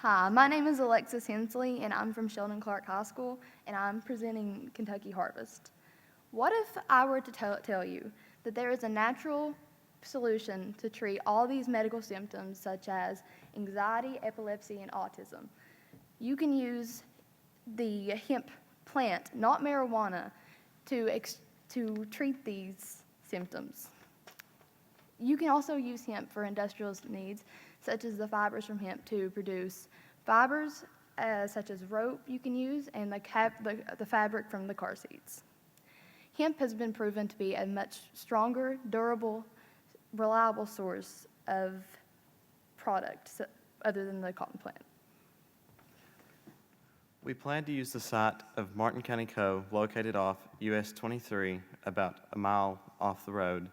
Hi, my name is Alexis Hensley, and I'm from Sheldon Clark High School, and I'm presenting Kentucky Harvest. What if I were to tell you that there is a natural solution to treat all these medical symptoms such as anxiety, epilepsy, and autism? You can use the hemp plant, not marijuana, to treat these symptoms. You can also use hemp for industrial needs, such as the fibers from hemp to produce fibers such as rope you can use and the fabric from the car seats. Hemp has been proven to be a much stronger, durable, reliable source of product other than the cotton plant. We plan to use the site of Martin County Co. located off US 23, about a mile off the road.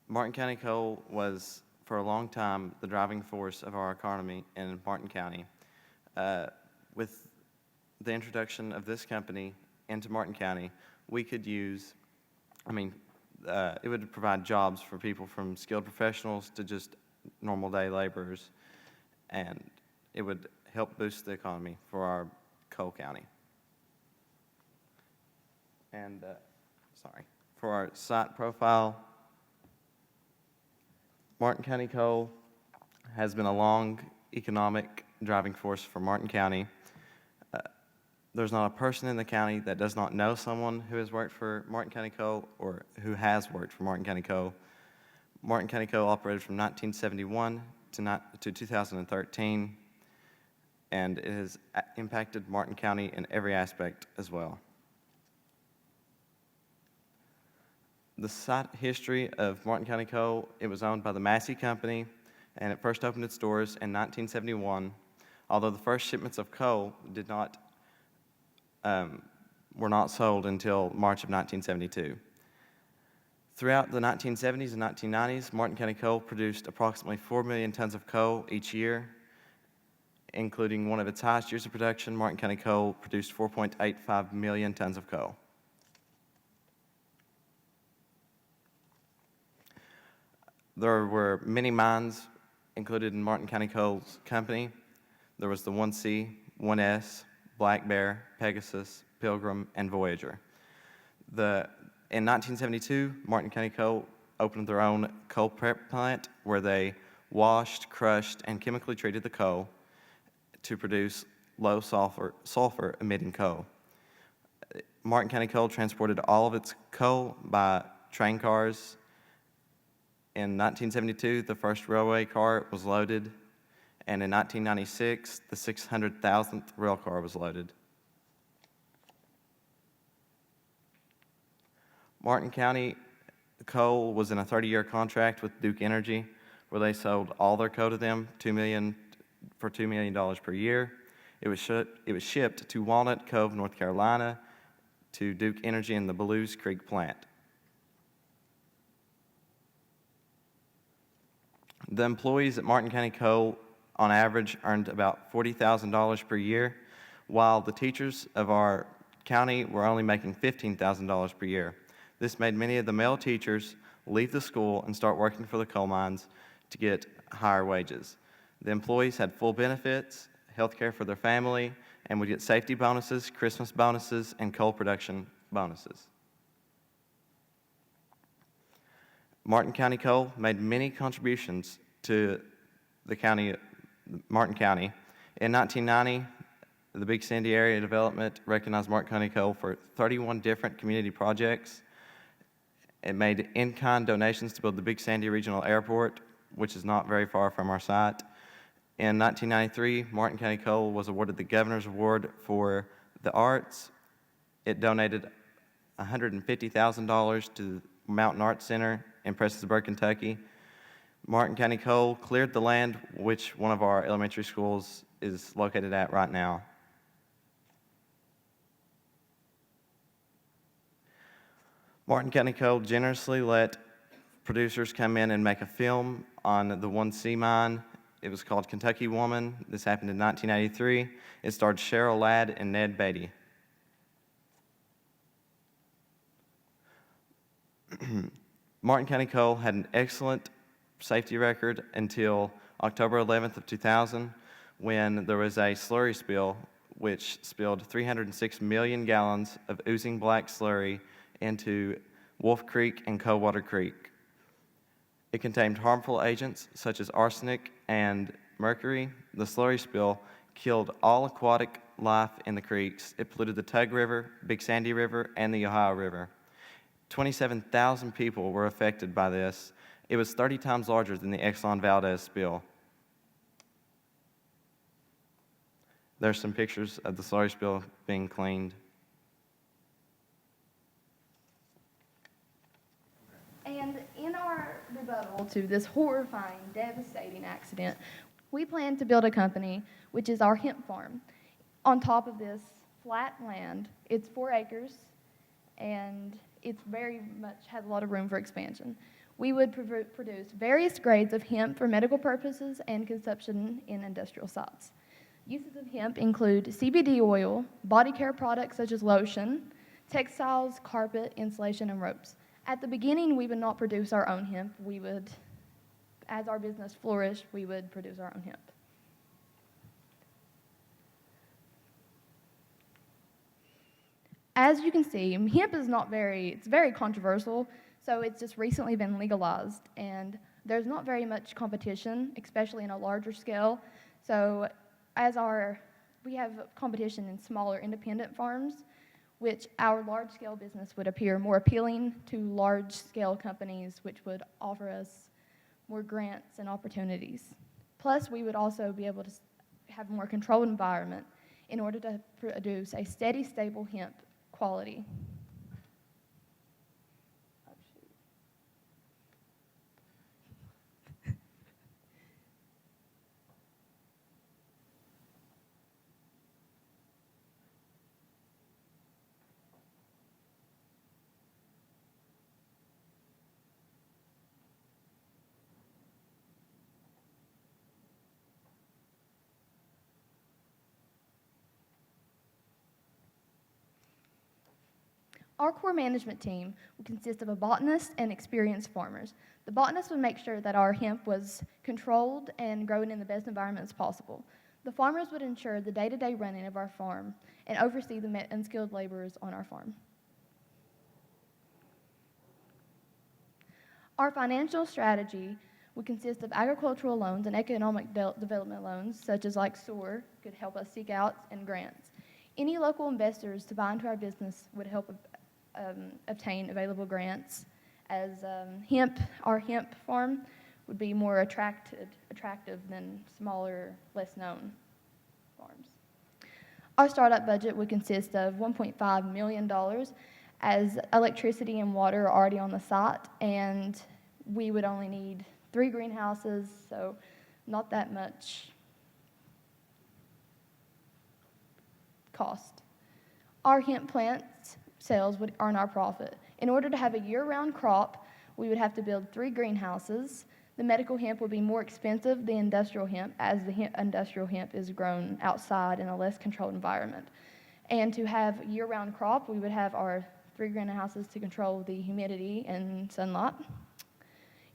Martin County Coal was, for a long time, the driving force of our economy in Martin County. With the introduction of this company into Martin County, we could use, it would provide jobs for people from skilled professionals to just normal day laborers, and it would help boost the economy for our coal county. And, for our site profile, Martin County Coal has been a long economic driving force for Martin County. There's not a person in the county that does not know someone who has worked for Martin County Coal or who has worked for Martin County Coal. Martin County Coal operated from 1971 to 2013, and it has impacted Martin County in every aspect as well. The site history of Martin County Coal, it was owned by the Massey Company, and it first opened its doors in 1971, although the first shipments of coal were not sold until March of 1972. Throughout the 1970s and 1990s, Martin County Coal produced approximately 4 million tons of coal each year, including one of its highest years of production. Martin County Coal produced 4.85 million tons of coal. There were many mines included in Martin County Coal's company. There was the 1C, 1S, Black Bear, Pegasus, Pilgrim, and Voyager. In 1972, Martin County Coal opened their own coal prep plant where they washed, crushed, and chemically treated the coal to produce low sulfur emitting coal. Martin County Coal transported all of its coal by train cars. In 1972, the first railway car was loaded, and in 1996, the 600,000th rail car was loaded. Martin County Coal was in a 30-year contract with Duke Energy, where they sold all their coal to them for $2 million per year. It was shipped to Walnut Cove, North Carolina, to Duke Energy in the Belews Creek plant. The employees at Martin County Coal, on average, earned about $40,000 per year, while the teachers of our county were only making $15,000 per year. This made many of the male teachers leave the school and start working for the coal mines to get higher wages. The employees had full benefits, health care for their family, and would get safety bonuses, Christmas bonuses, and coal production bonuses. Martin County Coal made many contributions to the county, Martin County. In 1990, the Big Sandy Area Development recognized Martin County Coal for 31 different community projects. It made in-kind donations to build the Big Sandy Regional Airport, which is not very far from our site. In 1993, Martin County Coal was awarded the Governor's Award for the Arts. It donated $150,000 to the Mountain Arts Center in Prestonsburg, Kentucky. Martin County Coal cleared the land which one of our elementary schools is located at right now. Martin County Coal generously let producers come in and make a film on the 1C mine. It was called Kentucky Woman. This happened in 1983. It starred Cheryl Ladd and Ned Beatty. Martin County Coal had an excellent safety record until October 11th of 2000, when there was a slurry spill which spilled 306 million gallons of oozing black slurry into Wolf Creek and Coldwater Creek. It contained harmful agents such as arsenic and mercury. The slurry spill killed all aquatic life in the creeks. It polluted the Tug River, Big Sandy River, and the Ohio River. 27,000 people were affected by this. It was 30 times larger than the Exxon Valdez spill. There's some pictures of the slurry spill being cleaned. And in our rebuttal to this horrifying, devastating accident, we plan to build a company, which is our hemp farm. On top of this flat land, it's 4 acres, and it's very much has a lot of room for expansion. We would produce various grades of hemp for medical purposes and consumption in industrial sites. Uses of hemp include CBD oil, body care products such as lotion, textiles, carpet, insulation, and ropes. At the beginning, we would not produce our own hemp. We would, as our business flourished, we would produce our own hemp. As you can see, hemp is it's very controversial, so it's just recently been legalized, and there's not very much competition, especially in a larger scale. So we have competition in smaller independent farms, which our large-scale business would appear more appealing to large-scale companies, which would offer us more grants and opportunities. Plus, we would also be able to have a more controlled environment in order to produce a steady, stable hemp quality. Our core management team would consist of a botanist and experienced farmers. The botanist would make sure that our hemp was controlled and grown in the best environments possible. The farmers would ensure the day-to-day running of our farm and oversee the unskilled laborers on our farm. Our financial strategy would consist of agricultural loans and economic development loans, such as like SOAR, could help us seek out, and grants. Any local investors to buy into our business would help obtain available grants, as our hemp farm would be more attractive than smaller, less known farms. Our startup budget would consist of $1.5 million, as electricity and water are already on the site, and we would only need 3 greenhouses, so not that much cost. Our hemp plants sales would earn our profit. In order to have a year-round crop, we would have to build 3 greenhouses. The medical hemp would be more expensive than industrial hemp, as the industrial hemp is grown outside in a less controlled environment. And to have a year-round crop, we would have our 3 greenhouses to control the humidity and sunlight.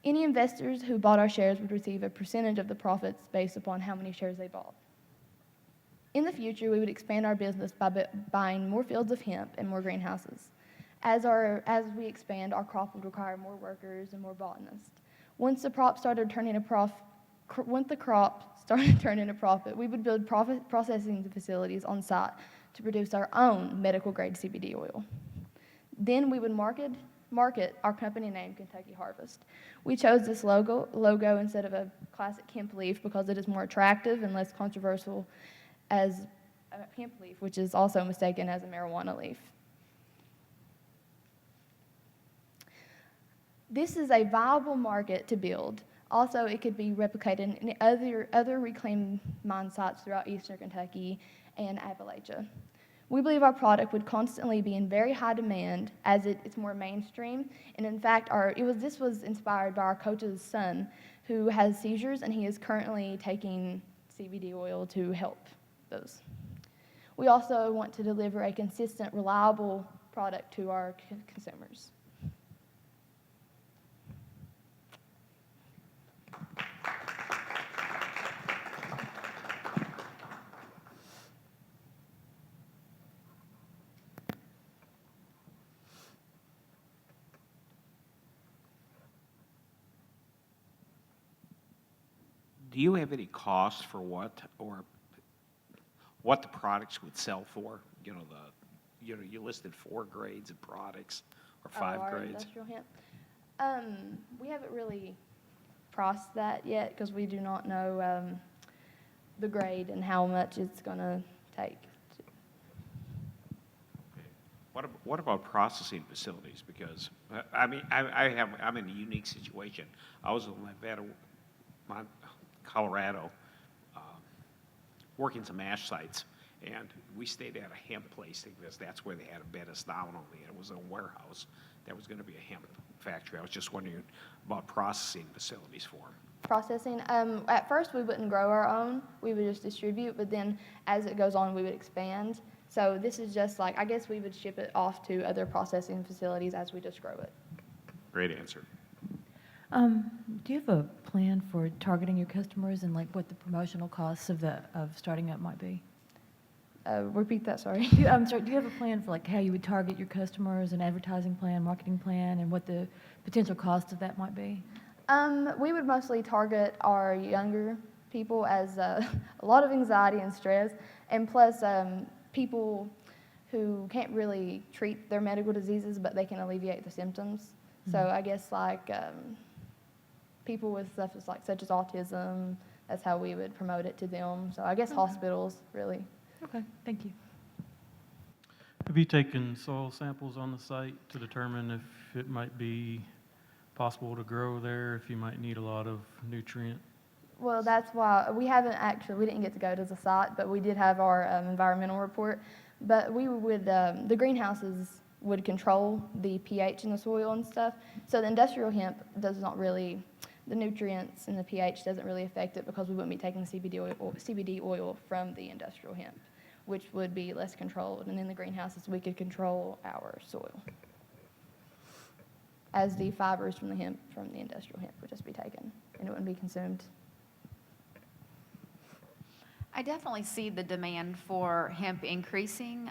Any investors who bought our shares would receive a percentage of the profits based upon how many shares they bought. In the future, we would expand our business by buying more fields of hemp and more greenhouses. As we expand, our crop would require more workers and more botanists. Once the crop started turning a profit, we would build processing facilities on site to produce our own medical-grade CBD oil. Then we would market our company name, Kentucky Harvest. We chose this logo instead of a classic hemp leaf because it is more attractive and less controversial as a hemp leaf, which is also mistaken as a marijuana leaf. This is a viable market to build. Also, it could be replicated in other reclaimed mine sites throughout eastern Kentucky and Appalachia. We believe our product would constantly be in very high demand as it's more mainstream. And in fact, this was inspired by our coach's son, who has seizures, and he is currently taking CBD oil to help those. We also want to deliver a consistent, reliable product to our consumers. Do you have any cost for what the products would sell for? You listed 4 grades of products or 5 our grades. industrial hemp. We haven't really priced that yet because we do not know the grade and how much it's going to take. What about processing facilities? Because, I'm in a unique situation. I was in Colorado, working some ash sites, and we stayed at a hemp place because that's where they had to bed us down only. It was a warehouse that was going to be a hemp factory. I was just wondering about processing facilities for them. Processing, at first we wouldn't grow our own, we would just distribute, but then as it goes on, we would expand. So this is just like, I guess we would ship it off to other processing facilities as we just grow it. Great answer. Do you have a plan for targeting your customers and like what the promotional costs of starting up might be? Repeat that, sorry. I'm sorry, do you have a plan for like how you would target your customers, an advertising plan, marketing plan, and what the potential cost of that might be? We would mostly target our younger people as a lot of anxiety and stress, and plus people who can't really treat their medical diseases, but they can alleviate the symptoms. Mm-hmm. So I guess like people with stuff such as autism, that's how we would promote it to them. So I guess hospitals, really. Okay, thank you. Have you taken soil samples on the site to determine if it might be possible to grow there, if you might need a lot of nutrient? Well, that's why we didn't get to go to the site, but we did have our environmental report. But we would, the greenhouses would control the pH in the soil and stuff. So the industrial hemp does not really, the nutrients and the pH doesn't really affect it because we wouldn't be taking CBD oil from the industrial hemp, which would be less controlled. And in the greenhouses, we could control our soil, as the fibers from the industrial hemp would just be taken and it wouldn't be consumed. I definitely see the demand for hemp increasing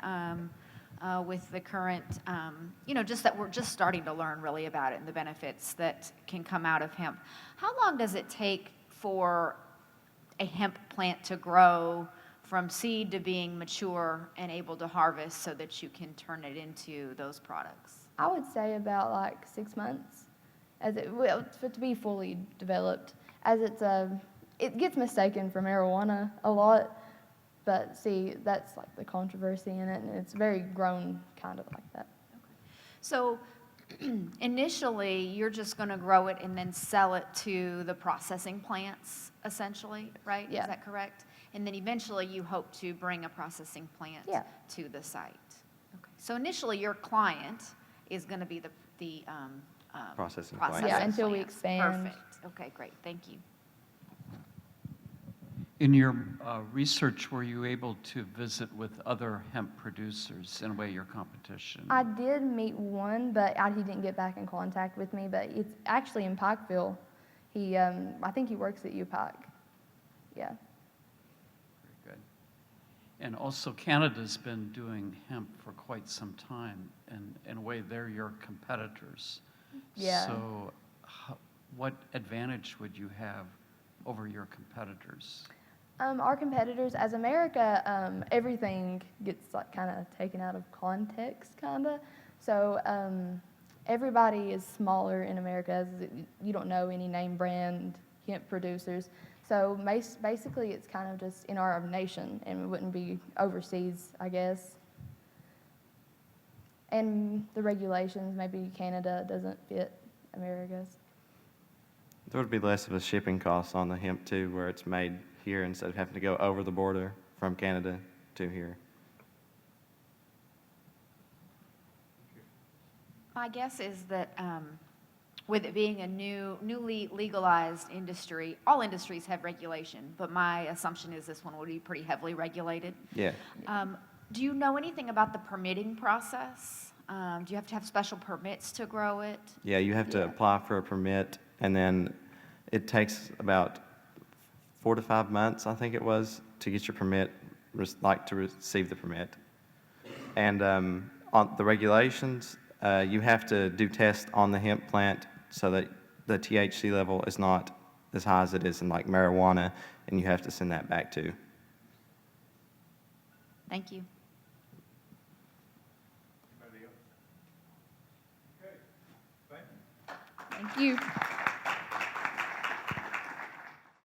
with the current, just that we're just starting to learn really about it and the benefits that can come out of hemp. How long does it take for a hemp plant to grow from seed to being mature and able to harvest so that you can turn it into those products? I would say about like 6 months, for it to be fully developed, as it gets mistaken for marijuana a lot, but see, that's like the controversy in it, and it's very grown kind of like that. Okay. So initially, you're just going to grow it and then sell it to the processing plants, essentially, right? Yeah. Is that correct? And then eventually, you hope to bring a processing plant to the site. Okay. So initially, your client is going to be the Processing plant. Yeah, until we plants. expand. Perfect. Okay, great. Thank you. In your research, were you able to visit with other hemp producers, in a way, your competition? I did meet one, but he didn't get back in contact with me, but it's actually in Pikeville. I think he works at UPike. Yeah. Very good. And also, Canada's been doing hemp for quite some time, and in a way, they're your competitors. Yeah. So what advantage would you have over your competitors? Our competitors, as America, everything gets like kind of taken out of context, kind of. So everybody is smaller in America. As you don't know any name brand hemp producers. So basically, it's kind of just in our nation, and it wouldn't be overseas, I guess. And the regulations, maybe Canada doesn't fit America's. There would be less of a shipping cost on the hemp too, where it's made here instead of having to go over the border from Canada to here. My guess is that with it being a newly legalized industry, all industries have regulation, but my assumption is this one would be pretty heavily regulated. Yeah. Do you know anything about the permitting process? Do you have to have special permits to grow it? Yeah, you have to apply for a permit, and then it takes about 4 to 5 months, I think it was, to get your permit, to receive the permit. And on the regulations, you have to do tests on the hemp plant so that the THC level is not as high as it is in like marijuana, and you have to send that back too. Thank you. Thank you.